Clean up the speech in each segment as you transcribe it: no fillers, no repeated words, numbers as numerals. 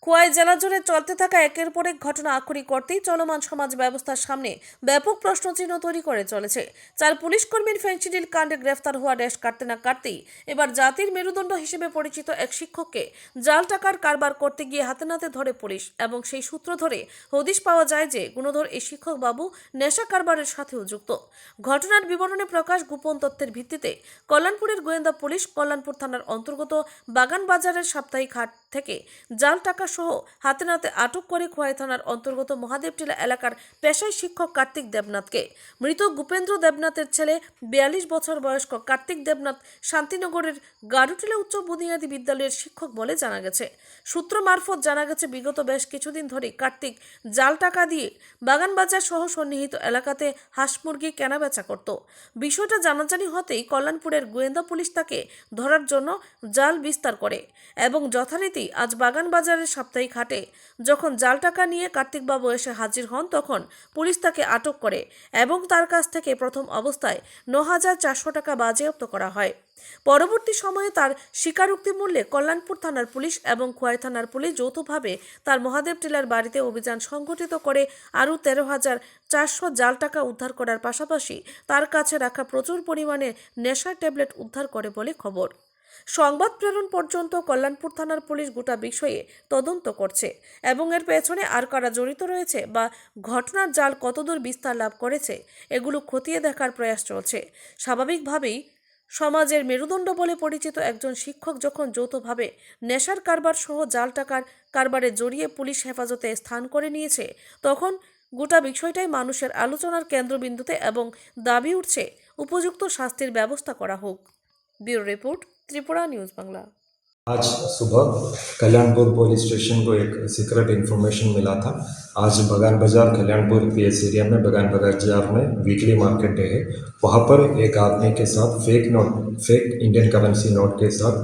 খোয়াই জেলা জুড়ে চলতে থাকা একের পর এক ঘটনা আক্ষরিক করতেই চলমান সমাজ ব্যবস্থার সামনে ব্যাপক প্রশ্নচিহ্ন তৈরি করে চলেছে। 4 পুলিশ কর্মীর ফেন্সিডিল কাণ্ডে গ্রেফতার হওয়া রেশ কাটতে না কাটতেই এবার জাতির মেরুদণ্ড হিসেবে পরিচিত এক শিক্ষককে জাল টাকার কারবার করতে গিয়ে হাতে নাতে ধরে পুলিশ, এবং সেই সূত্র ধরে হদিশ পাওয়া যায় যে গুণধর এই শিক্ষক বাবু নেশা কারবারের সাথেও যুক্ত। ঘটনার বিবরণে প্রকাশ গোপন তথ্যের ভিত্তিতে কল্যাণপুরের গোয়েন্দা পুলিশ কল্যাণপুর থানার অন্তর্গত বাগান বাজারের সাপ্তাহিক হাট থেকে জাল টাকা সহ হাতে নাতে আটক করে খোয়াই থানার অন্তর্গত মহাদেবটিলা এলাকার পেশায় শিক্ষক কার্তিক দেবনাথকে। মৃত ভূপেন্দ্র দেবনাথের ছেলে 42 বছর বয়স্ক কার্তিক দেবনাথ শান্তিনগরের গাড়ুটিলা উচ্চ বুনিয়াদী বিদ্যালয়ের শিক্ষক বলে জানা গেছে। সূত্র মারফত জানা গেছে, বিগত বেশ কিছুদিন ধরে কার্তিক জাল টাকা দিয়ে বাগানবাজার সহ সন্নিহিত এলাকাতে হাঁস মুরগি কেনাবেচা করত। বিষয়টা জানাজানি হতেই কল্যাণপুরের গোয়েন্দা পুলিশ তাকে ধরার জন্য জাল বিস্তার করে এবং যথারীতি আজ বাগানবাজারের সাপ্তাহিক হাটে যখন জাল টাকা নিয়ে কার্তিকবাবু এসে হাজির হন, তখন পুলিশ তাকে আটক করে এবং তার কাছ থেকে প্রথম অবস্থায় 9,400 টাকা বাজেয়াপ্ত করা হয়। পরবর্তী সময়ে তার স্বীকারোক্তি মূল্যে কল্যাণপুর থানার পুলিশ এবং খোয়াই থানার পুলিশ যৌথভাবে তার মহাদেব টিলার বাড়িতে অভিযান সংগঠিত করে আরও 13,400 জাল টাকা উদ্ধার করার পাশাপাশি তার কাছে রাখা প্রচুর পরিমাণে নেশার ট্যাবলেট উদ্ধার করে বলে খবর। সংবাদ প্রেরণ পর্যন্ত কল্যাণপুর থানার পুলিশ গোটা বিষয়ে তদন্ত করছে এবং এর পেছনে আর কারা জড়িত রয়েছে বা ঘটনার জাল কতদূর বিস্তার লাভ করেছে এগুলো খতিয়ে দেখার প্রয়াস চলছে। স্বাভাবিকভাবেই সমাজের মেরুদণ্ড বলে পরিচিত একজন শিক্ষক যখন যৌথভাবে নেশার কারবার সহ জাল টাকার কারবারে জড়িয়ে পুলিশ হেফাজতে স্থান করে নিয়েছে, তখন গোটা বিষয়টাই মানুষের আলোচনার কেন্দ্রবিন্দুতে এবং দাবি উঠছে উপযুক্ত শাস্তির ব্যবস্থা করা হোক। Bureau report, Tripura news Bangla. आज सुबह कल्याणपुर पुलिस स्टेशन को एक सीक्रेट इन्फॉर्मेशन मिला था। आज बगान बाजार कल्याणपुर पीएस एरिया में बगान बाजार में वीकली मार्केट डे है। वहाँ पर एक आदमी के साथ फेक इंडियन करेंसी नोट के साथ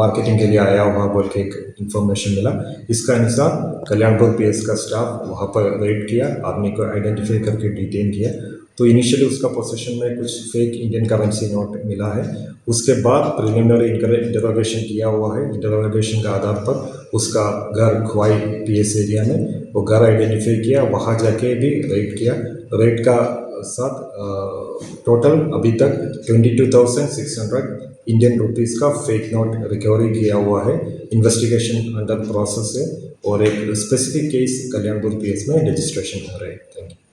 मार्केटिंग के लिए आया हुआ बोल के एक इन्फॉर्मेशन मिला। इसका अनुसार कल्याणपुर पीएस का स्टाफ वहाँ पर रेड किया, आदमी को आइडेंटिफाई करके डिटेन किया। तो इनिशियली उसका पोजीशन में कुछ फेक इंडियन करेंसी नोट मिला है। उसके बाद प्रिलिमिनरी इंटरोगेशन किया हुआ है। इंटरोगेशन के आधार पर उसका घर खुआई पीएस एरिया में वो घर आइडेंटिफाई किया, वहाँ जाके भी रेड किया। रेड का साथ टोटल अभी तक 22,600 इंडियन रुपीज़ का फेक नोट रिकवरी किया हुआ है। इन्वेस्टिगेशन अंडर प्रोसेस है और एक स्पेसिफिक केस कल्याणपुर पीएस में रजिस्ट्रेशन हो रहा है। Thank you.